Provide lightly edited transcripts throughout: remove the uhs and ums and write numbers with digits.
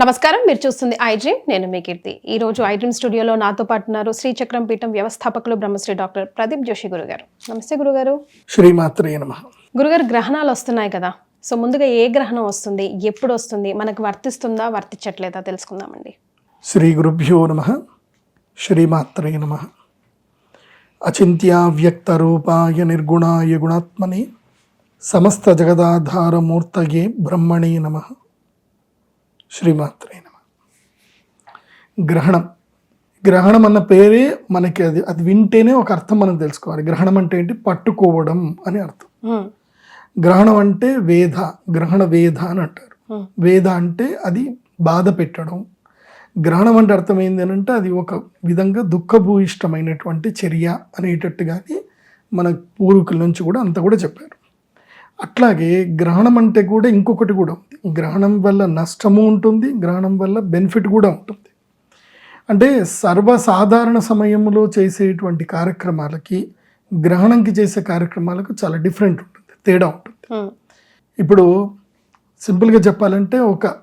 నమస్కారం, మీరు చూస్తుంది ఐడ్రీమ్. నేను మీ కీర్తి. ఈ రోజు ఐడ్రీమ్ స్టూడియోలో నాతో పాటు ఉన్నారు శ్రీచక్రం పీఠం వ్యవస్థాపకులు బ్రహ్మశ్రీ డాక్టర్ ప్రదీప్ జోషి గురుగారు. నమస్తే గురుగారు. శ్రీమాత్రే నమః. గురుగారు, గ్రహణాలు వస్తున్నాయి కదా, సో ముందుగా ఏ గ్రహణం వస్తుంది, ఎప్పుడు వస్తుంది, మనకు వర్తిస్తుందా వర్తించట్లేదా తెలుసుకుందామండి. శ్రీ గురుభ్యో నమః. శ్రీమాత్రే నమః. అచింత్యావ్యక్త రూపాయ నిర్గుణాయ గుణాత్మనే సమస్త జగదాధారమూర్తయే బ్రహ్మణే నమః. శ్రీమాత్రే నమః. గ్రహణం అన్న పేరే మనకి అది వింటేనే ఒక అర్థం మనం తెలుసుకోవాలి. గ్రహణం అంటే ఏంటి? పట్టుకోవడం అని అర్థం. గ్రహణం అంటే గ్రహణ వేధ అని అంటారు. వేధ అంటే అది బాధ పెట్టడం. గ్రహణం అంటే అర్థం ఏంది అని అంటే అది ఒక విధంగా దుఃఖభూయిష్టమైనటువంటి చర్య అనేటట్టుగానే మన పూర్వీకుల నుంచి కూడా అంతా కూడా చెప్పారు. అట్లాగే గ్రహణం అంటే కూడా ఇంకొకటి కూడా ఉంది. గ్రహణం వల్ల నష్టము ఉంటుంది, గ్రహణం వల్ల బెనిఫిట్ కూడా ఉంటుంది. అంటే సర్వసాధారణ సమయంలో చేసేటువంటి కార్యక్రమాలకి గ్రహణంకి చేసే కార్యక్రమాలకు చాలా డిఫరెంట్ ఉంటుంది, తేడా ఉంటుంది. ఇప్పుడు సింపుల్గా చెప్పాలంటే ఒక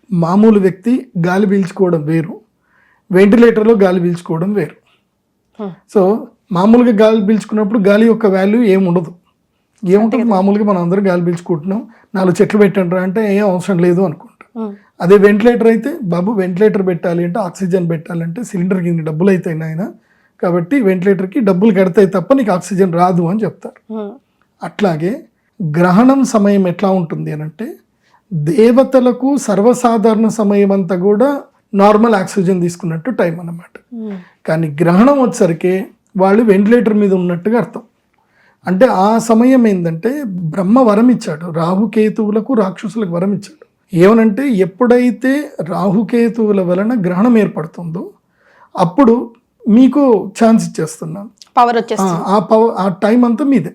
మామూలు వ్యక్తి గాలి పీల్చుకోవడం వేరు, వెంటిలేటర్లో గాలి పీల్చుకోవడం వేరు. సో మామూలుగా గాలి పీల్చుకున్నప్పుడు గాలి యొక్క వాల్యూ ఏముండదు. ఏముంటుంది? మామూలుగా మనం అందరూ గాలి పీల్చుకుంటున్నాం, 4 చెట్లు పెట్టండి అంటే ఏం అవసరం లేదు అనుకుంటాం. అదే వెంటిలేటర్ అయితే, బాబు వెంటిలేటర్ పెట్టాలి అంటే, ఆక్సిజన్ పెట్టాలంటే సిలిండర్కి ఇన్ని డబ్బులు అవుతాయి నాయన, కాబట్టి వెంటిలేటర్కి డబ్బులు కడతాయి తప్ప నీకు ఆక్సిజన్ రాదు అని చెప్తారు. అట్లాగే గ్రహణం సమయం ఎట్లా ఉంటుంది అని అంటే, దేవతలకు సర్వసాధారణ సమయం అంతా కూడా నార్మల్ ఆక్సిజన్ తీసుకున్నట్టు టైం అన్నమాట. కానీ గ్రహణం వచ్చేసరికి వాళ్ళు వెంటిలేటర్ మీద ఉన్నట్టుగా అర్థం. అంటే ఆ సమయం ఏంటంటే బ్రహ్మ వరం ఇచ్చాడు, రాహుకేతువులకు రాక్షసులకు వరం ఇచ్చాడు. ఏమనంటే ఎప్పుడైతే రాహుకేతువుల వలన గ్రహణం ఏర్పడుతుందో అప్పుడు మీకు ఛాన్స్ ఇచ్చేస్తున్నాను, పవర్ వచ్చేస్తుంది. ఆ టైం అంతా మీదే.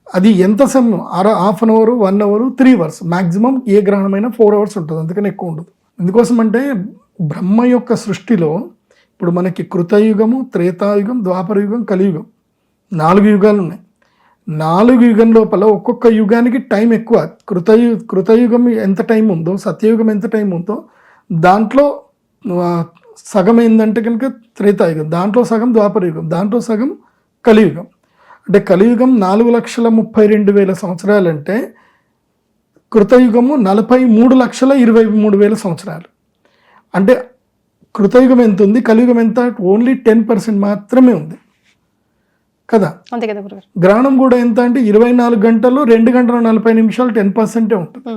అది ఎంత సమయం? Half an hour, 1 hour, 3 hours maximum. ఏ గ్రహణమైనా 4 అవర్స్ ఉంటుంది, అందుకని ఎక్కువ ఉండదు. ఎందుకోసం అంటే బ్రహ్మ యొక్క సృష్టిలో ఇప్పుడు మనకి కృతయుగము, త్రేతాయుగం, ద్వాపరయుగం, కలియుగం 4 యుగాలు ఉన్నాయి. 4 యుగం లోపల ఒక్కొక్క యుగానికి టైం ఎక్కువ. కృతయుగం ఎంత టైం ఉందో, సత్యయుగం ఎంత టైం ఉందో దాంట్లో సగం ఏంటంటే కనుక త్రేతాయుగం, దాంట్లో సగం ద్వాపరయుగం, దాంట్లో సగం కలియుగం. అంటే కలియుగం 4,32,000 సంవత్సరాలంటే కృతయుగము 43,23,000 సంవత్సరాలు. అంటే కృతయుగం ఎంత ఉంది, కలియుగం ఎంత? ఓన్లీ 10% మాత్రమే ఉంది కదా. అంతే కదా గురుగారు. గ్రహణం కూడా ఎంత అంటే 24 గంటల్లో 2 గంటల 40 నిమిషాలు 10% ఉంటుంది.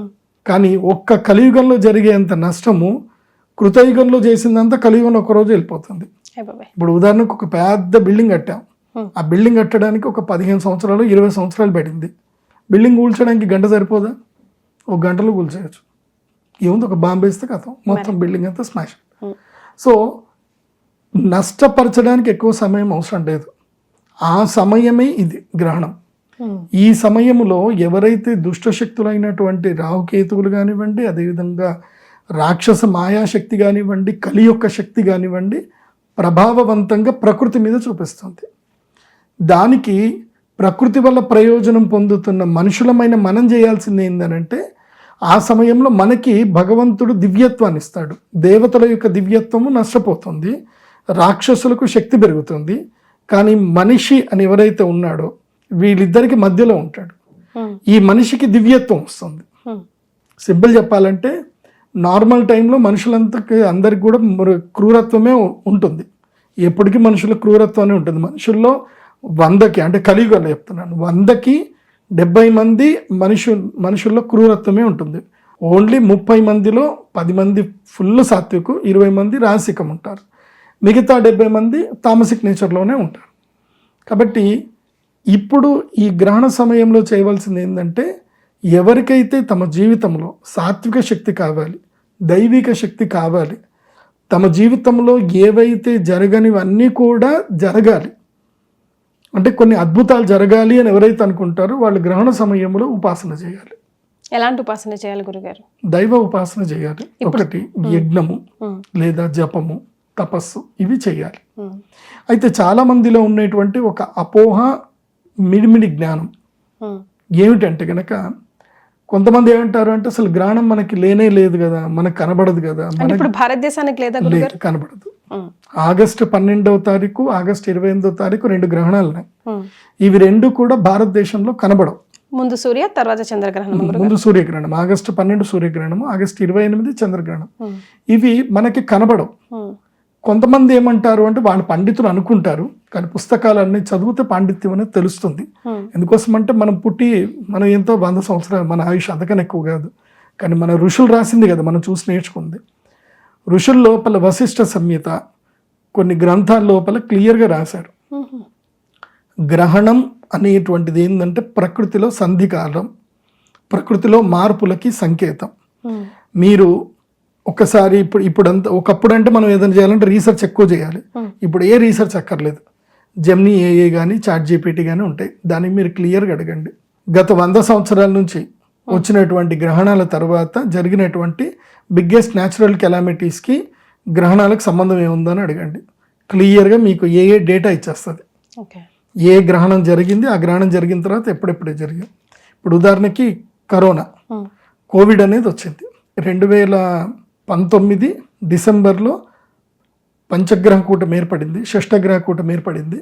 కానీ ఒక్క కలియుగంలో జరిగేంత నష్టము కృతయుగంలో చేసిందంతా కలియుగంలో ఒక రోజు వెళ్ళిపోతుంది. ఇప్పుడు ఉదాహరణకు ఒక పెద్ద బిల్డింగ్ కట్టాం, ఆ బిల్డింగ్ కట్టడానికి ఒక 15 సంవత్సరాలు 20 సంవత్సరాలు పడింది. బిల్డింగ్ కూల్చడానికి గంట సరిపోదా? 1 గంటలో కూల్చేయచ్చు. ఏముంది, ఒక బాంబు వేస్తే కథం మొత్తం బిల్డింగ్ అంతా స్మాష్. సో నష్టపరచడానికి ఎక్కువ సమయం అవసరం లేదు. ఆ సమయమే ఇది గ్రహణం. ఈ సమయంలో ఎవరైతే దుష్టశక్తులైనటువంటి రాహుకేతువులు కానివ్వండి, అదేవిధంగా రాక్షస మాయాశక్తి కానివ్వండి, కలి యొక్క శక్తి కానివ్వండి, ప్రభావవంతంగా ప్రకృతి మీద చూపిస్తుంది. దానికి ప్రకృతి వల్ల ప్రయోజనం పొందుతున్న మనుషులమైన మనం చేయాల్సింది ఏంటంటే, ఆ సమయంలో మనకి భగవంతుడు దివ్యత్వాన్ని ఇస్తాడు. దేవతల యొక్క దివ్యత్వము నష్టపోతుంది, రాక్షసులకు శక్తి పెరుగుతుంది. కానీ మనిషి అని ఎవరైతే ఉన్నాడో వీళ్ళిద్దరికి మధ్యలో ఉంటాడు. ఈ మనిషికి దివ్యత్వం వస్తుంది. సింపుల్ చెప్పాలంటే నార్మల్ టైంలో అందరికి కూడా క్రూరత్వమే ఉంటుంది. ఎప్పటికీ మనుషుల క్రూరత్వమే ఉంటుంది. మనుషుల్లో 100కి, అంటే కలియుగంలో చెప్తున్నాను, 100కి 70 మంది మనుషుల్లో క్రూరత్వమే ఉంటుంది. ఓన్లీ 30 మందిలో 10 మంది ఫుల్ సాత్వికు, 20 మంది రాసికం ఉంటారు. మిగతా 70 మంది తామసిక్ నేచర్లోనే ఉంటారు. కాబట్టి ఇప్పుడు ఈ గ్రహణ సమయంలో చేయవలసింది ఏంటంటే, ఎవరికైతే తమ జీవితంలో సాత్విక శక్తి కావాలి, దైవిక శక్తి కావాలి, తమ జీవితంలో ఏవైతే జరగనివన్నీ కూడా జరగాలి, అంటే కొన్ని అద్భుతాలు జరగాలి అని ఎవరైతే అనుకుంటారో వాళ్ళు గ్రహణ సమయంలో ఉపాసన చేయాలి. ఎలాంటి ఉపాసన చేయాలి గురుగారు? దైవ ఉపాసన చేయాలి. ఒకటి యజ్ఞము లేదా జపము, తపస్సు, ఇవి చేయాలి. అయితే చాలా మందిలో ఉన్నటువంటి ఒక అపోహ, మిడిమిడి జ్ఞానం ఏమిటంటే కనుక కొంతమంది ఏమంటారు అంటే అసలు గ్రహణం మనకి లేనే లేదు కదా, మనకు కనబడదు కదా, అంటే ఇప్పుడు భారతదేశానికి లేదా గురుగారు? కనబడదు. ఆగస్టు 12వ తారీఖు, ఆగస్టు 28వ తారీఖు 2 గ్రహణాలు ఉన్నాయి. ఇవి 2 కూడా భారతదేశంలో కనబడవు. ముందు సూర్య తర్వాత చంద్రగ్రహణం. ముందు సూర్యగ్రహణం ఆగస్టు 12 సూర్యగ్రహణం, ఆగస్టు 28 చంద్రగ్రహణం. ఇవి మనకి కనబడవు. కొంతమంది ఏమంటారు అంటే వాళ్ళు పండితులు అనుకుంటారు, కానీ పుస్తకాలన్నీ చదివితే పాండిత్యం అనేది తెలుస్తుంది. ఎందుకోసం అంటే మనం ఎంతో 100 సంవత్సరాలు, మన ఆయుష్ అంతకన్నా ఎక్కువ కాదు, కానీ మన ఋషులు రాసింది కదా మనం చూసి నేర్చుకుంది. ఋషుల లోపల వశిష్ఠ సంహిత కొన్ని గ్రంథాల లోపల క్లియర్గా రాశారు. గ్రహణం అనేటువంటిది ఏంటంటే ప్రకృతిలో సంధికాలం, ప్రకృతిలో మార్పులకి సంకేతం. మీరు ఒకసారి ఇప్పుడంతా ఒకప్పుడు అంటే మనం ఏదైనా చేయాలంటే రీసెర్చ్ ఎక్కువ చేయాలి. ఇప్పుడు ఏ రీసెర్చ్ అక్కర్లేదు. జెమినీ ఏఏ కానీ ChatGPT కానీ ఉంటాయి. దాన్ని మీరు క్లియర్గా అడగండి. గత 100 సంవత్సరాల నుంచి వచ్చినటువంటి గ్రహణాల తర్వాత జరిగినటువంటి బిగ్గెస్ట్ న్యాచురల్ కెలామిటీస్కి గ్రహణాలకు సంబంధం ఏముందని అడగండి. క్లియర్గా మీకు ఏ డేటా ఇచ్చేస్తుంది. ఏ గ్రహణం జరిగింది, ఆ గ్రహణం జరిగిన తర్వాత ఎప్పుడెప్పుడే జరిగింది. ఇప్పుడు ఉదాహరణకి కోవిడ్ అనేది వచ్చింది 2019 డిసెంబర్లో. పంచగ్రహ కూటమి ఏర్పడింది, షష్టగ్రహ కూటమి ఏర్పడింది.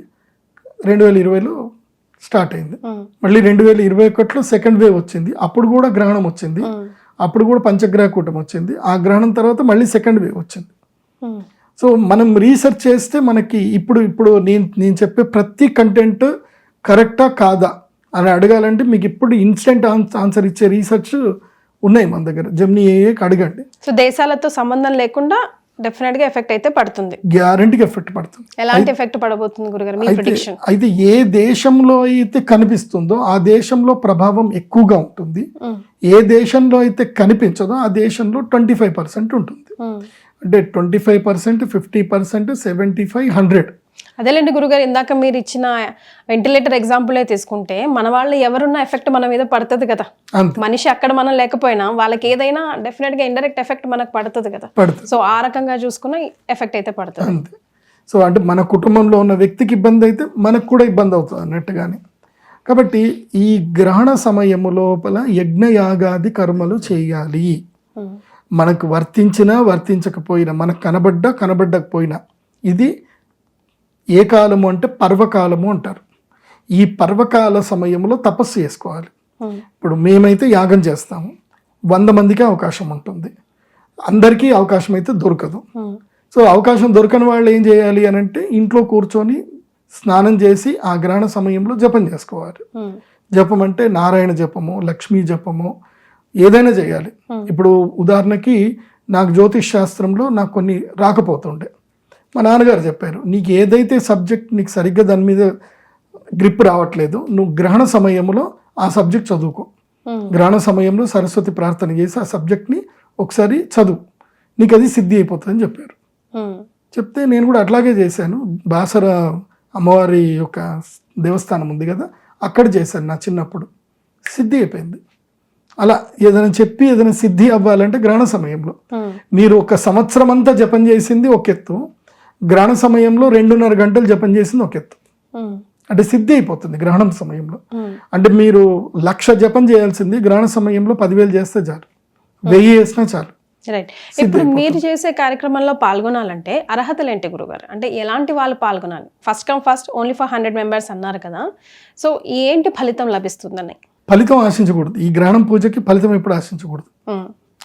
2020లో స్టార్ట్ అయింది. మళ్ళీ 2021లో సెకండ్ వేవ్ వచ్చింది, అప్పుడు కూడా గ్రహణం వచ్చింది, అప్పుడు కూడా పంచగ్రహ కూటమి వచ్చింది. ఆ గ్రహణం తర్వాత మళ్ళీ సెకండ్ వేవ్ వచ్చింది. సో మనం రీసెర్చ్ చేస్తే మనకి ఇప్పుడు నేను చెప్పే ప్రతి కంటెంట్ కరెక్టా కాదా అని అడగాలంటే మీకు ఇప్పుడు ఇన్స్టెంట్ ఆన్సర్ ఇచ్చే రీసెర్చ్ ఉన్నాయి మన దగ్గర. జెమినీ ఏఏకి అడగండి. సో దేశాలతో సంబంధం లేకుండా డెఫినెట్ గా ఎఫెక్ట్ అయితే పడుతుంది, గ్యారంటీగా ఎఫెక్ట్ పడుతుంది. ఎలాంటి ఎఫెక్ట్ పడబోతుంది గురుగారు మీ ప్రిడిక్షన్? అయితే ఏ దేశంలో అయితే కనిపిస్తుందో ఆ దేశంలో ప్రభావం ఎక్కువగా ఉంటుంది. ఏ దేశంలో అయితే కనిపించదో ఆ దేశంలో 25% ఉంటుంది. అంటే 25%, 50%, 75, 100. అదేలేండి గురుగారు, ఇందాక మీరు ఇచ్చిన వెంటిలేటర్ ఎగ్జాంపుల్ తీసుకుంటే మన వాళ్ళు ఎవరున్న ఎఫెక్ట్ మన మీద పడుతుంది కదా. మనిషి అక్కడ మనం లేకపోయినా వాళ్ళకి ఏదైనా డెఫినెట్ గా ఇండైరెక్ట్ ఎఫెక్ట్ మనకు పడుతుంది కదా. సో ఆ రకంగా చూసుకున్న ఎఫెక్ట్ అయితే పడుతుంది. అంతే. సో అంటే మన కుటుంబంలో ఉన్న వ్యక్తికి ఇబ్బంది అయితే మనకు కూడా ఇబ్బంది అవుతుంది అన్నట్టుగానే. కాబట్టి ఈ గ్రహణ సమయము లోపల యజ్ఞయాగాది కర్మలు చేయాలి. మనకు వర్తించినా వర్తించకపోయినా, మనకు కనబడ్డకపోయినా, ఇది ఏ కాలము అంటే పర్వకాలము అంటారు. ఈ పర్వకాల సమయంలో తపస్సు చేసుకోవాలి. ఇప్పుడు మేమైతే యాగం చేస్తాము, 100 మందికి అవకాశం ఉంటుంది, అందరికీ అవకాశం అయితే దొరకదు. సో అవకాశం దొరకని వాళ్ళు ఏం చేయాలి అని అంటే ఇంట్లో కూర్చొని స్నానం చేసి ఆ గ్రహణ సమయంలో జపం చేసుకోవాలి. జపం అంటే నారాయణ జపము, లక్ష్మీ జపము, ఏదైనా చేయాలి. ఇప్పుడు ఉదాహరణకి నాకు జ్యోతిష్ శాస్త్రంలో నాకు కొన్ని రాకపోతుండే, మా నాన్నగారు చెప్పారు, నీకు ఏదైతే సబ్జెక్ట్ నీకు సరిగ్గా దాని మీద గ్రిప్ రావట్లేదు, నువ్వు గ్రహణ సమయంలో ఆ సబ్జెక్ట్ చదువుకో. గ్రహణ సమయంలో సరస్వతి ప్రార్థన చేసి ఆ సబ్జెక్ట్ని ఒకసారి చదువు, నీకు అది సిద్ధి అయిపోతుందని చెప్పారు. చెప్తే నేను కూడా అట్లాగే చేశాను. బాసర అమ్మవారి యొక్క దేవస్థానం ఉంది కదా, అక్కడ చేశాను నా చిన్నప్పుడు, సిద్ధి అయిపోయింది. అలా ఏదైనా చెప్పి ఏదైనా సిద్ధి అవ్వాలంటే గ్రహణ సమయంలో మీరు 1 సంవత్సరం అంతా జపం చేసింది ఒక ఎత్తు, గ్రహణ సమయంలో 2.5 గంటలు జపం చేసింది ఒక ఎత్తు. అంటే సిద్ధి అయిపోతుంది గ్రహణం సమయంలో. అంటే మీరు 1,00,000 జపం చేయాల్సింది గ్రహణ సమయంలో 10,000 చేస్తే చాలు, 1000 చేసినా చాలు. రైట్. ఇప్పుడు మీరు చేసే కార్యక్రమంలో పాల్గొనాలంటే అర్హతలు ఏంటి గురుగారు? అంటే ఎలాంటి వాళ్ళు పాల్గొనాలి? First come first, only for 100 members అన్నారు కదా. సో ఏంటి ఫలితం లభిస్తుందని? ఫలితం ఆశించకూడదు. ఈ గ్రహణం పూజకి ఫలితం ఎప్పుడు ఆశించకూడదు.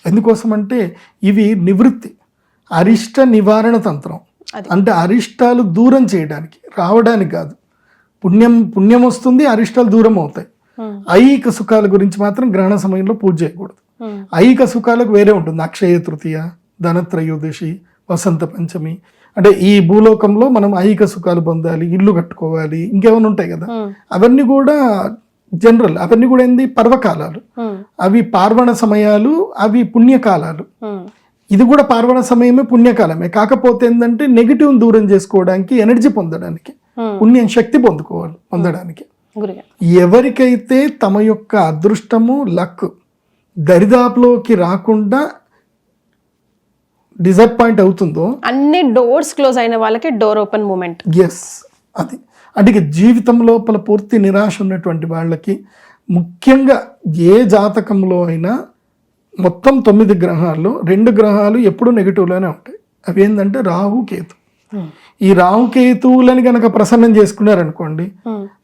ఎందుకోసం అంటే ఇవి నివృత్తి, అరిష్ట నివారణ తంత్రం. అంటే అరిష్టాలు దూరం చేయడానికి, రావడానికి కాదు. పుణ్యం వస్తుంది, అరిష్టాలు దూరం అవుతాయి. ఐహిక సుఖాల గురించి మాత్రం గ్రహణ సమయంలో పూజ చేయకూడదు. ఐహిక సుఖాలకు వేరే ఉంటుంది. అక్షయ తృతీయ, ధనత్రయోదశి, వసంత పంచమి. అంటే ఈ భూలోకంలో మనం ఐహిక సుఖాలు పొందాలి, ఇల్లు కట్టుకోవాలి, ఇంకేమైనా ఉంటాయి కదా, అవన్నీ కూడా జనరల్. అవన్నీ కూడా ఏంది, పర్వకాలాలు. అవి పార్వణ సమయాలు, అవి పుణ్యకాలాలు. ఇది కూడా పార్వణ సమయమే, పుణ్యకాలమే. కాకపోతే ఏంటంటే నెగిటివ్ దూరం చేసుకోవడానికి, ఎనర్జీ పొందడానికి, పుణ్యం శక్తి పొందడానికి. ఎవరికైతే తమ యొక్క అదృష్టము, లక్ దరిదాపులోకి రాకుండా డిసప్పాయింట్ అవుతుందో, అన్ని డోర్స్ క్లోజ్ అయిన వాళ్ళకి డోర్ ఓపెన్ మూమెంట్. ఎస్, అది అంటే జీవితం లోపల పూర్తి నిరాశ ఉన్నటువంటి వాళ్ళకి, ముఖ్యంగా ఏ జాతకంలో అయినా మొత్తం 9 గ్రహాల్లో 2 గ్రహాలు ఎప్పుడూ నెగిటివ్లోనే ఉంటాయి. అవి ఏంటంటే రాహు కేతు. ఈ రాహుకేతువులని కనుక ప్రసన్నం చేసుకున్నారనుకోండి,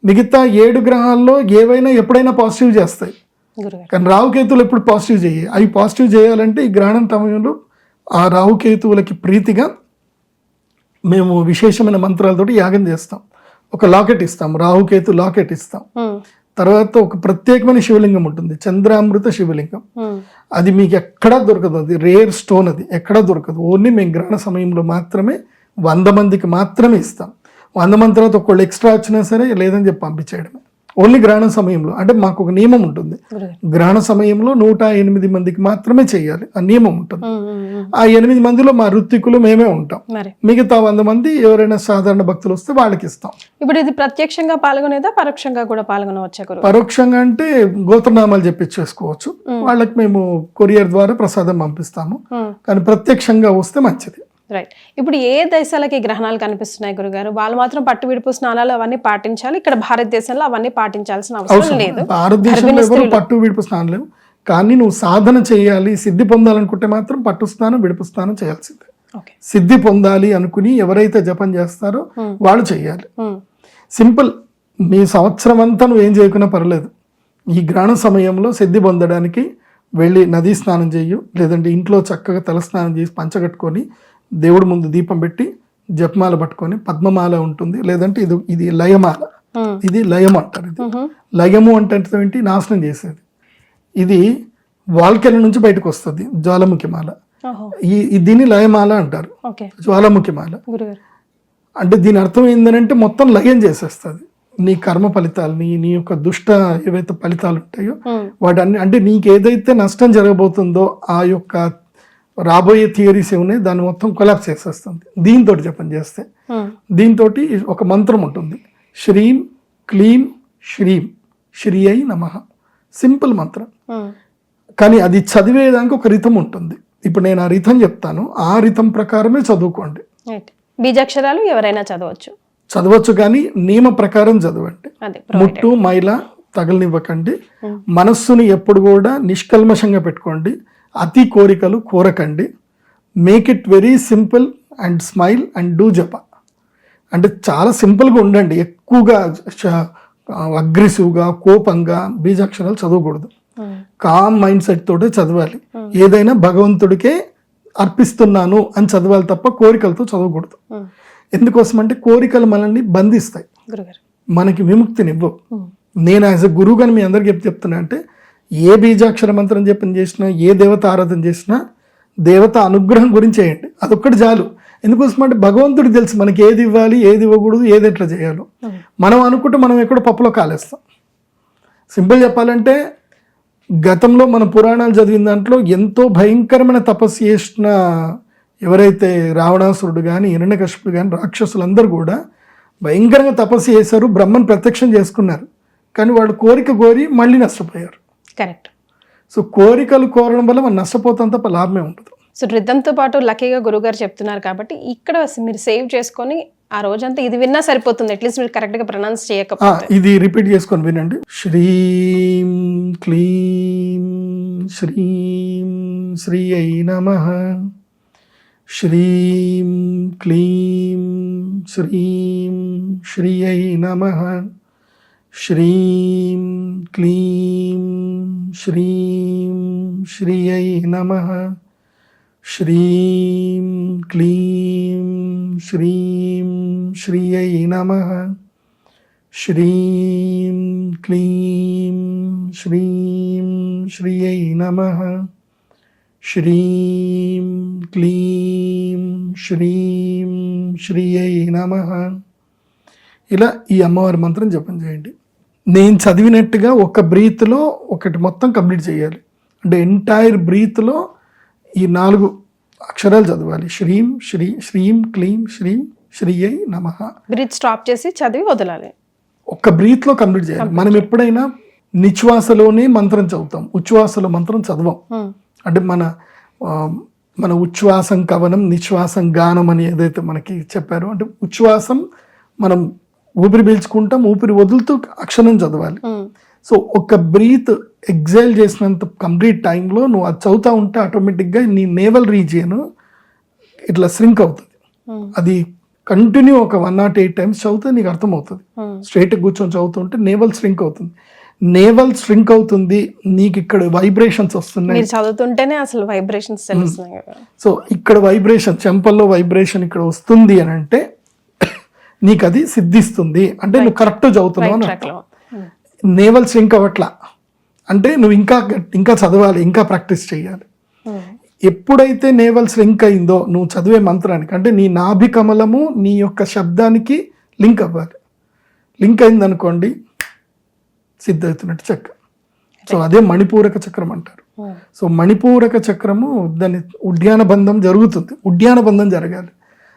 మిగతా 7 గ్రహాల్లో ఏవైనా ఎప్పుడైనా పాజిటివ్ చేస్తాయి. కానీ రాహుకేతువులు ఎప్పుడు పాజిటివ్ చేయాలి. అవి పాజిటివ్ చేయాలంటే ఈ గ్రహణం సమయంలో ఆ రాహుకేతువులకి ప్రీతిగా మేము విశేషమైన మంత్రాలతోటి యాగం చేస్తాం. ఒక లాకెట్ ఇస్తాం, రాహుకేతు లాకెట్ ఇస్తాం. తర్వాత ఒక ప్రత్యేకమైన శివలింగం ఉంటుంది, చంద్రామృత శివలింగం. అది మీకు ఎక్కడా దొరకదు, అది రేర్ స్టోన్, అది ఎక్కడా దొరకదు. ఓన్లీ మేము గ్రహణ సమయంలో మాత్రమే 100 మందికి మాత్రమే ఇస్తాం. 100 మంది తర్వాత ఒకళ్ళు ఎక్స్ట్రా వచ్చినా సరే లేదని చెప్పి పంపించేయడమే. ఓన్లీ గ్రహణ సమయంలో. అంటే మాకు ఒక నియమం ఉంటుంది, గ్రహణ సమయంలో 108 మందికి మాత్రమే చేయాలి, ఆ నియమం ఉంటుంది. ఆ 8 మందిలో మా ఋత్వికులు మేమే ఉంటాం. మిగతా 100 మంది ఎవరైనా సాధారణ భక్తులు వస్తే వాళ్ళకి ఇస్తాం. ఇప్పుడు ఇది ప్రత్యక్షంగా పాల్గొనేదా పరోక్షంగా కూడా పాల్గొనవచ్చా? పరోక్షంగా అంటే గోత్రనామాలు చెప్పించేసుకోవచ్చు, వాళ్ళకి మేము కొరియర్ ద్వారా ప్రసాదం పంపిస్తాము. కానీ ప్రత్యక్షంగా వస్తే మంచిది. రైట్. ఇప్పుడు ఏ దేశాలకి గ్రహణాలు కనిపిస్తున్నాయి గురుగారు? వాళ్ళు మాత్రం పట్టు విడుపు స్నానాలు అవన్నీ పాటించాలి, ఇక్కడ భారతదేశంలో అవన్నీ పాటించాల్సిన అవసరం లేదు. భారతదేశంలో ఎవరు పట్టు విడుపు స్నానం లేవు. కానీ నువ్వు సాధన చేయాలి, సిద్ధి పొందాలనుకుంటే మాత్రం పట్టు స్నానం విడుపు స్నానం చేయాల్సిందే. సిద్ధి పొందాలి అనుకుని ఎవరైతే జపం చేస్తారో వాళ్ళు చేయాలి. సింపుల్. మీ సంవత్సరం అంతా నువ్వేం చేయకున్నా పర్లేదు, ఈ గ్రహణ సమయంలో సిద్ధి పొందడానికి వెళ్ళి నదీ స్నానం చేయు, లేదంటే ఇంట్లో చక్కగా తల స్నానం చేసి పంచగట్టుకొని దేవుడి ముందు దీపం పెట్టి జపమాల పట్టుకొని, పద్మమాల ఉంటుంది, లేదంటే ఇది లయమాల. ఇది లయం అంటారు. ఇది లయము అంటే ఏంటి? నాశనం చేసేది. ఇది వాల్కెల నుంచి బయటకు వస్తుంది, జ్వాలాముఖి మాల. దీన్ని లయమాల అంటారు, జ్వాలాముఖి మాల. అంటే దీని అర్థం ఏంటంటే మొత్తం లయం చేసేస్తుంది నీ కర్మ ఫలితాలని, నీ యొక్క దుష్ట ఏవైతే ఫలితాలు ఉంటాయో వాటన్ని. అంటే నీకు ఏదైతే నష్టం జరగబోతుందో ఆ యొక్క రాబోయే థియరీస్ ఏమున్నాయి దాన్ని మొత్తం కొలాప్స్ చేసేస్తుంది దీంతో జపం చేస్తే. దీంతో ఒక మంత్రం ఉంటుంది, శ్రీం క్లీం శ్రీం శ్రీ అయి నమః. సింపుల్ మంత్రం, కానీ అది చదివేదానికి ఒక రితం ఉంటుంది. ఇప్పుడు నేను ఆ రితం చెప్తాను, ఆ రితం ప్రకారమే చదువుకోండి. బీజాక్షరాలు ఎవరైనా చదవచ్చు, కానీ నియమ ప్రకారం చదవండి. ముట్టు మైల తగలనివ్వకండి. మనస్సుని ఎప్పుడు కూడా నిష్కల్మషంగా పెట్టుకోండి. అతి కోరికలు కోరకండి. Make it very simple and smile and do japa. అంటే చాలా సింపుల్గా ఉండండి. ఎక్కువగా అగ్రెసివ్గా కోపంగా బీజాక్షరాలు చదవకూడదు. కామ్ మైండ్ సెట్ తోటే చదవాలి. ఏదైనా భగవంతుడికే అర్పిస్తున్నాను అని చదవాలి తప్ప కోరికలతో చదవకూడదు. ఎందుకోసం అంటే కోరికలు మనల్ని బంధిస్తాయి, మనకి విముక్తినివ్వవు. నేను యాజ్ ఎ గురువుగా మీ అందరికీ చెప్తున్నా అంటే ఏ బీజాక్షర మంత్రం జపం చేసినా, ఏ దేవత ఆరాధన చేసినా దేవత అనుగ్రహం గురించి చేయండి, అదొక్కటి చాలు. ఎందుకోసం అంటే భగవంతుడికి తెలుసు మనకి ఏది ఇవ్వాలి, ఏది ఇవ్వకూడదు, ఏది ఎట్లా చేయాలో. మనం అనుకుంటే మనం ఎక్కడో పప్పులో కాలేస్తాం. సింపుల్ చెప్పాలంటే గతంలో మన పురాణాలు చదివిన దాంట్లో ఎంతో భయంకరమైన తపస్సు చేసిన ఎవరైతే రావణాసురుడు కానీ హిరణ్యకశిపుడు కానీ రాక్షసులందరూ కూడా భయంకరంగా తపస్సు చేశారు, బ్రహ్మను ప్రత్యక్షం చేసుకున్నారు. కానీ వాళ్ళు కోరిక కోరి మళ్ళీ నష్టపోయారు. కరెక్ట్. సో కోరికలు కోరడం వల్ల మనం నష్టపోతాం తప్ప లాభమే ఉండదు. సో రిథంతో పాటు లక్కీగా గురుగారు చెప్తున్నారు కాబట్టి ఇక్కడ మీరు సేవ్ చేసుకొని ఆ రోజంతా ఇది విన్నా సరిపోతుంది. అట్లీస్ట్ మీరు కరెక్ట్గా ప్రొనౌన్స్ చేయకపోతే ఇది రిపీట్ చేసుకొని వినండి. శ్రీం క్లీం శ్రీం శ్రీ అయి నమః. శ్రీం క్లీం శ్రీం శ్రీ అయి నమః. శ్రీం క్లీం శ్రీం శ్రీ అయి నమః. శ్రీం క్లీం శ్రీం శ్రీ అయి నమః. శ్రీం క్లీం శ్రీం శ్రీ అయి నమః. శ్రీం క్లీం శ్రీం శ్రీ అయి నమః. ఇలా ఈ అమ్మవారి మంత్రం జపం చేయండి. నేను చదివినట్టుగా ఒక బ్రీత్లో ఒకటి మొత్తం కంప్లీట్ చేయాలి. అంటే ఎంటైర్ బ్రీత్లో ఈ 4 అక్షరాలు చదవాలి. శ్రీం శ్రీ శ్రీం క్లీం శ్రీం శ్రీ అయి నమః. బ్రీత్ స్టాప్ చేసి చదివి వదలాలి. ఒక్క బ్రీత్లో కంప్లీట్ చేయాలి. మనం ఎప్పుడైనా నిశ్వాసలోనే మంత్రం చదువుతాం, ఉచ్ఛ్వాసలో మంత్రం చదవం. అంటే మన ఉచ్ఛ్వాసం కవనం, నిశ్వాసం గానం అని ఏదైతే మనకి చెప్పారో, అంటే ఉచ్ఛ్వాసం మనం ఊపిరి పీల్చుకుంటాం, ఊపిరి వదులుతూ అక్షరం చదవాలి. సో ఒక బ్రీత్ ఎగ్జైల్ చేసినంత కంప్లీట్ టైంలో నువ్వు అది చదువుతా ఉంటే ఆటోమేటిక్గా నీ నేవల్ రీజియన్ ఇట్లా శ్రింక్ అవుతుంది. అది కంటిన్యూ ఒక 108 టైమ్స్ చదివితే నీకు అర్థమవుతుంది. స్ట్రైట్గా కూర్చొని చదువుతుంటే నేవల్ శ్రింక్ అవుతుంది. నేవల్ శ్రింక్ అవుతుంది, నీకు ఇక్కడ వైబ్రేషన్స్ వస్తున్నాయి. మీరు చదువుతుంటేనే అసలు వైబ్రేషన్స్ తెలుస్తున్నాయి. సో ఇక్కడ వైబ్రేషన్, చెంపల్లో వైబ్రేషన్ ఇక్కడ వస్తుంది అని అంటే నీకు అది సిద్ధిస్తుంది అంటే నువ్వు కరెక్ట్ చదువుతున్నావు అని అర్థం. నేవల్ శ్రింక్ అవ్వట్లా అంటే నువ్వు ఇంకా చదవాలి, ఇంకా ప్రాక్టీస్ చేయాలి. ఎప్పుడైతే నేవల్ శ్రింక్ అయిందో నువ్వు చదివే మంత్రానికి, అంటే నీ నాభి కమలము నీ యొక్క శబ్దానికి లింక్ అవ్వాలి. లింక్ అయిందనుకోండి సిద్ధవుతున్నట్టు చక్రం. సో అదే మణిపూరక చక్రం అంటారు. సో మణిపూరక చక్రము దాని ఉడ్యాన బంధం జరుగుతుంది. ఉడ్యాన బంధం జరగాలి,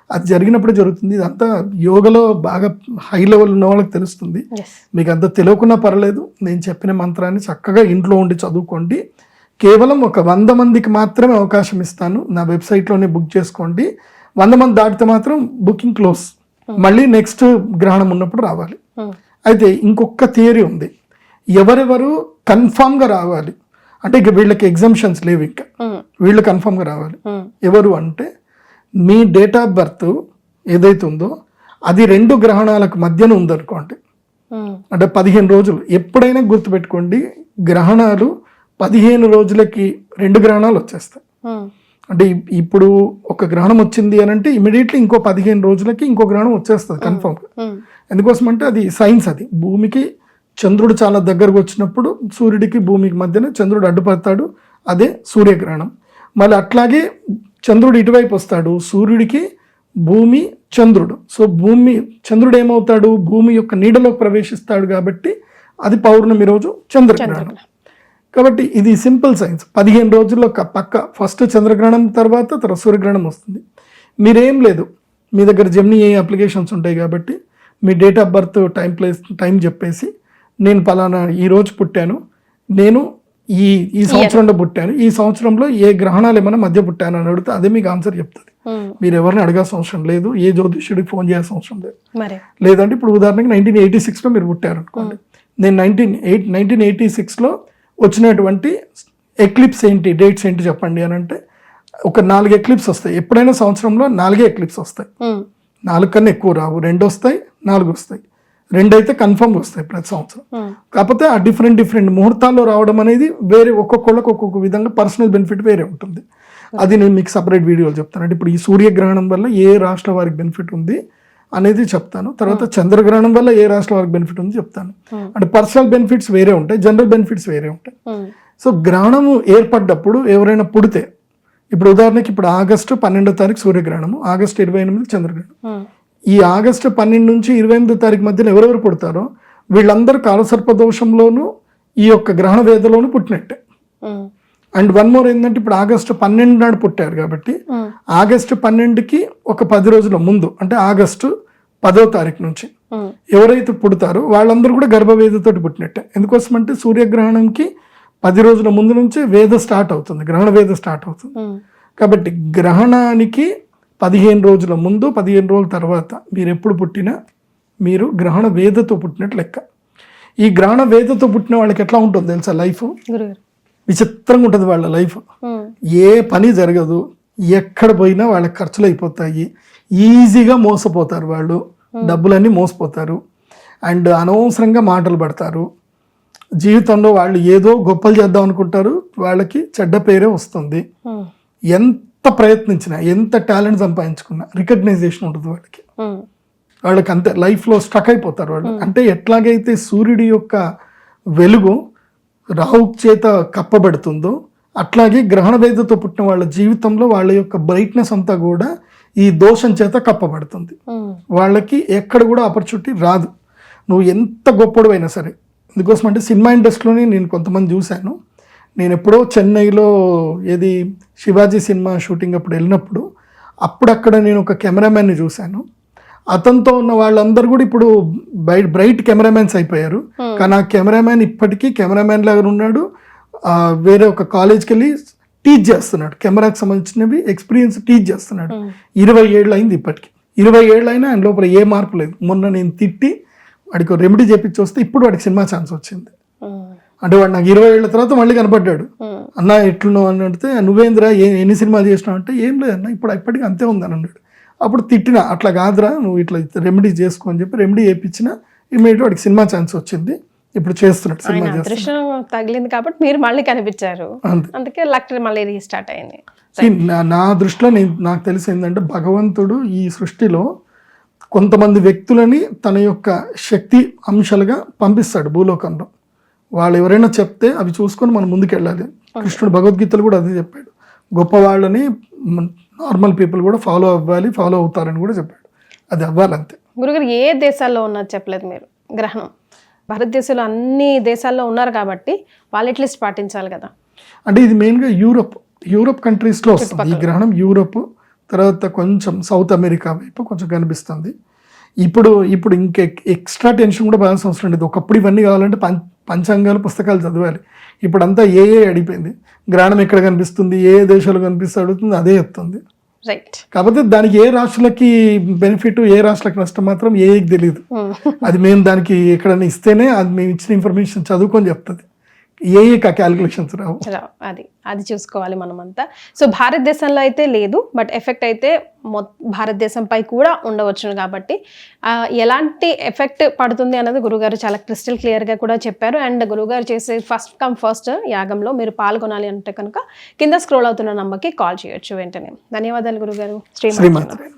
అది జరిగినప్పుడే జరుగుతుంది. ఇదంతా యోగలో బాగా హై లెవెల్ ఉన్న వాళ్ళకి తెలుస్తుంది. మీకు అంత తెలియకున్నా పర్లేదు, నేను చెప్పిన మంత్రాన్ని చక్కగా ఇంట్లో ఉండి చదువుకోండి. కేవలం ఒక 100 మందికి మాత్రమే అవకాశం ఇస్తాను. నా వెబ్సైట్లోనే బుక్ చేసుకోండి. 100 మంది దాటితే మాత్రం బుకింగ్ క్లోజ్. మళ్ళీ నెక్స్ట్ గ్రహణం ఉన్నప్పుడు రావాలి. అయితే ఇంకొక థియరీ ఉంది, ఎవరెవరు కన్ఫామ్గా రావాలి అంటే ఇక వీళ్ళకి ఎగ్జామ్షన్స్ లేవు, ఇంకా వీళ్ళు కన్ఫామ్గా రావాలి. ఎవరు అంటే మీ డేట్ ఆఫ్ బర్త్ ఏదైతే ఉందో అది 2 గ్రహణాలకు మధ్యన ఉందనుకోండి, అంటే 15 రోజులు. ఎప్పుడైనా గుర్తుపెట్టుకోండి, గ్రహణాలు 15 రోజులకి 2 గ్రహణాలు వచ్చేస్తాయి. అంటే ఇప్పుడు ఒక గ్రహణం వచ్చింది అని అంటే ఇమీడియట్లీ ఇంకో 15 రోజులకి ఇంకో గ్రహణం వచ్చేస్తుంది కన్ఫామ్గా. ఎందుకోసం అంటే అది సైన్స్. అది భూమికి చంద్రుడు చాలా దగ్గరకు వచ్చినప్పుడు సూర్యుడికి భూమికి మధ్యన చంద్రుడు అడ్డుపడతాడు, అదే సూర్యగ్రహణం. మళ్ళీ అట్లాగే చంద్రుడు ఇటువైపు వస్తాడు, సూర్యుడికి భూమి చంద్రుడు. సో చంద్రుడు ఏమవుతాడు, భూమి యొక్క నీడలో ప్రవేశిస్తాడు కాబట్టి అది పౌర్ణమి రోజు చంద్రగ్రహణం. కాబట్టి ఇది సింపుల్ సైన్స్. 15 రోజుల్లో పక్క ఫస్ట్ చంద్రగ్రహణం తర్వాత సూర్యగ్రహణం వస్తుంది. మీరేం లేదు, మీ దగ్గర జెమినీ అప్లికేషన్స్ ఉంటాయి కాబట్టి మీ డేట్ ఆఫ్ బర్త్ టైం చెప్పేసి నేను పలానా ఈ రోజు పుట్టాను, నేను ఈ సంవత్సరంలో పుట్టాను, ఈ సంవత్సరంలో ఏ గ్రహణాలు ఏమైనా మధ్య పుట్టాను అని అడిగితే అదే మీకు ఆన్సర్ చెప్తుంది. మీరు ఎవరిని అడగాల్సిన అవసరం లేదు, ఏ జ్యోతిష్యుడికి ఫోన్ చేయాల్సిన అవసరం లేదు. లేదంటే ఇప్పుడు ఉదాహరణకి 1986లో మీరు పుట్టారు అనుకోండి, నేను 1986లో వచ్చినటువంటి ఎక్లిప్స్ ఏంటి, డేట్స్ ఏంటి చెప్పండి అని అంటే ఒక 4 ఎక్లిప్స్ వస్తాయి. ఎప్పుడైనా సంవత్సరంలో 4 ఎక్లిప్స్ వస్తాయి. 4 కన్నా ఎక్కువ రావు, 2 వస్తాయి, 4 వస్తాయి. 2 అయితే కన్ఫర్మ్గా వస్తాయి ప్రతి సంవత్సరం. కాకపోతే ఆ డిఫరెంట్ ముహూర్తాల్లో రావడం అనేది వేరే, ఒక్కొక్కళ్ళకి ఒక్కొక్క విధంగా పర్సనల్ బెనిఫిట్ వేరే ఉంటుంది. అది నేను మీకు సపరేట్ వీడియోలు చెప్తాను. అంటే ఇప్పుడు ఈ సూర్యగ్రహణం వల్ల ఏ రాష్ట్ర వారికి బెనిఫిట్ ఉంది అనేది చెప్తాను. తర్వాత చంద్రగ్రహణం వల్ల ఏ రాష్ట్ర వారికి బెనిఫిట్ ఉంది చెప్తాను. అంటే పర్సనల్ బెనిఫిట్స్ వేరే ఉంటాయి, జనరల్ బెనిఫిట్స్ వేరే ఉంటాయి. సో గ్రహణము ఏర్పడ్డప్పుడు ఎవరైనా పుడితే, ఇప్పుడు ఉదాహరణకి ఇప్పుడు ఆగస్టు 12వ తారీఖు సూర్యగ్రహణము, ఆగస్టు 28 చంద్రగ్రహణం. ఈ ఆగస్టు 12 నుంచి 28వ తారీఖు మధ్యలో ఎవరెవరు పుడతారో వీళ్ళందరూ కాలసర్పదోషంలోనూ ఈ యొక్క గ్రహణ వేదలోనూ పుట్టినట్టే. అండ్ వన్ మోర్ ఏంటంటే ఇప్పుడు ఆగస్టు 12 నాడు పుట్టారు కాబట్టి ఆగస్టు 12కి ఒక 10 రోజుల ముందు, అంటే ఆగస్టు 10వ తారీఖు నుంచి ఎవరైతే పుడతారో వాళ్ళందరూ కూడా గర్భవేదతోటి పుట్టినట్టే. ఎందుకోసం అంటే సూర్యగ్రహణంకి 10 రోజుల ముందు నుంచే వేద స్టార్ట్ అవుతుంది, గ్రహణ వేద స్టార్ట్ అవుతుంది. కాబట్టి గ్రహణానికి 15 రోజుల ముందు 15 రోజుల తర్వాత మీరు ఎప్పుడు పుట్టినా మీరు గ్రహణ వేదతో పుట్టినట్టు లెక్క. ఈ గ్రహణ వేదతో పుట్టిన వాళ్ళకి ఎట్లా ఉంటుంది తెలుసా లైఫ్? విచిత్రంగా ఉంటుంది వాళ్ళ లైఫ్. ఏ పని జరగదు, ఎక్కడ పోయినా వాళ్ళకి ఖర్చులు అయిపోతాయి, ఈజీగా మోసపోతారు వాళ్ళు, డబ్బులన్నీ మోసపోతారు, అండ్ అనవసరంగా మాటలు పడతారు. జీవితంలో వాళ్ళు ఏదో గొప్పలు చేద్దాం అనుకుంటారు, వాళ్ళకి చెడ్డ పేరే వస్తుంది. ఎంత ప్రయత్నించినా, ఎంత టాలెంట్ సంపాదించుకున్నా రికగ్నైజేషన్ ఉంటుంది వాళ్ళకి అంతే, లైఫ్లో స్ట్రక్ అయిపోతారు వాళ్ళు. అంటే ఎట్లాగైతే సూర్యుడి యొక్క వెలుగు రాహు చేత కప్పబడుతుందో అట్లాగే గ్రహణ వేదతో పుట్టిన వాళ్ళ జీవితంలో వాళ్ళ యొక్క బ్రైట్నెస్ అంతా కూడా ఈ దోషం చేత కప్పబడుతుంది. వాళ్ళకి ఎక్కడ కూడా ఆపర్చునిటీ రాదు, నువ్వు ఎంత గొప్పడు అయినా సరే. అందుకోసం అంటే సినిమా ఇండస్ట్రీలోనే నేను కొంతమంది చూశాను. నేను ఎప్పుడో చెన్నైలో ఏది శివాజీ సినిమా షూటింగ్ అప్పుడు వెళ్ళినప్పుడు అక్కడ నేను ఒక కెమెరామ్యాన్ని చూశాను. అతనితో ఉన్న వాళ్ళందరూ కూడా ఇప్పుడు బ్రైట్ కెమెరామ్యాన్స్ అయిపోయారు. కానీ ఆ కెమెరామ్యాన్ ఇప్పటికీ కెమెరామ్యాన్ లాగా ఉన్నాడు. వేరే ఒక కాలేజ్కి వెళ్ళి టీచ్ చేస్తున్నాడు, కెమెరాకి సంబంధించినవి ఎక్స్పీరియన్స్ టీచ్ చేస్తున్నాడు. 20 ఏళ్ళు అయింది ఇప్పటికి. 20 ఏళ్ళు అయినా ఆయన లోపల ఏ మార్పు లేదు. మొన్న నేను తిట్టి వాడికి రెమెడీ చేపించి వస్తే ఇప్పుడు వాడికి సినిమా ఛాన్స్ వచ్చింది. అంటే వాడు నాకు 20 ఏళ్ళ తర్వాత మళ్ళీ కనపడ్డాడు. అన్న ఎట్లున్నావు అని అడిగితే నువ్వేంద్రా ఎన్ని సినిమాలు చేసినావు అంటే ఏం లేదన్న ఇప్పటికీ అంతే ఉందని అన్నాడు. అప్పుడు తిట్టిన అట్లా కాదురా నువ్వు ఇట్లా రెమెడీ చేసుకో అని చెప్పి రెమెడీ చేయించిన ఇమీడియట్ వాడికి సినిమా ఛాన్స్ వచ్చింది. ఇప్పుడు చేస్తున్నాడు సినిమా చేస్తున్నాడు. అదృష్టం తగిలింది కాబట్టి మీరు మళ్ళీ కనిపించారు, అందుకే లక్ మళ్ళీ రీస్టార్ట్ అయింది. నా దృష్టిలో నాకు తెలిసి ఏంటంటే భగవంతుడు ఈ సృష్టిలో కొంతమంది వ్యక్తులని తన యొక్క శక్తి అంశాలుగా పంపిస్తాడు భూలోకంలో. వాళ్ళు ఎవరైనా చెప్తే అవి చూసుకొని మనం ముందుకెళ్ళాలి. కృష్ణుడు భగవద్గీతలు కూడా అదే చెప్పాడు. గొప్ప వాళ్ళని నార్మల్ పీపుల్ కూడా ఫాలో అవుతారని కూడా చెప్పాడు. అది అవ్వాలంతే. గురుగారు ఏ దేశాల్లో ఉన్నది చెప్పలేదు మీరు. గ్రహణం భారతదేశంలో అన్ని దేశాల్లో ఉన్నారు కాబట్టి వాళ్ళు అట్లీస్ట్ పాటించాలి కదా. అంటే ఇది మెయిన్గా యూరోప్ కంట్రీస్లో వస్తుంది ఈ గ్రహణం. యూరోప్ తర్వాత కొంచెం సౌత్ అమెరికా వైపు కొంచెం కనిపిస్తుంది. ఇప్పుడు ఇంకా ఎక్స్ట్రా టెన్షన్ కూడా బాగా అవసరం లేదు. ఒకప్పుడు ఇవన్నీ కావాలంటే పంచాంగాలు పుస్తకాలు చదవాలి. ఇప్పుడంతా అడిగిపోయింది. గ్రహణం ఎక్కడ కనిపిస్తుంది, ఏ దేశాలు కనిపిస్తే అడుగుతుంది, అదే చెప్తుంది. రైట్. కాకపోతే దానికి ఏ రాష్ట్రాలకి బెనిఫిట్, ఏ రాష్ట్రాలకి నష్టం మాత్రం తెలియదు. అది మేము దానికి ఎక్కడైనా ఇస్తేనే అది మేము ఇచ్చిన ఇన్ఫర్మేషన్ చదువుకొని చెప్తుంది. క్యాలిక్యులేషన్స్ రావు. అది చూసుకోవాలి మనమంతా. సో భారతదేశంలో అయితే లేదు, బట్ ఎఫెక్ట్ అయితే భారతదేశంపై కూడా ఉండవచ్చును. కాబట్టి ఎలాంటి ఎఫెక్ట్ పడుతుంది అన్నది గురుగారు చాలా క్రిస్టల్ క్లియర్గా కూడా చెప్పారు. అండ్ గురుగారు చేసే ఫస్ట్ కమ్ ఫస్ట్ యాగంలో మీరు పాల్గొనాలి అంటే కనుక కింద స్క్రోల్ అవుతున్న నంబర్కి కాల్ చేయొచ్చు వెంటనే. ధన్యవాదాలు గురుగారు. శ్రీమాత్రే.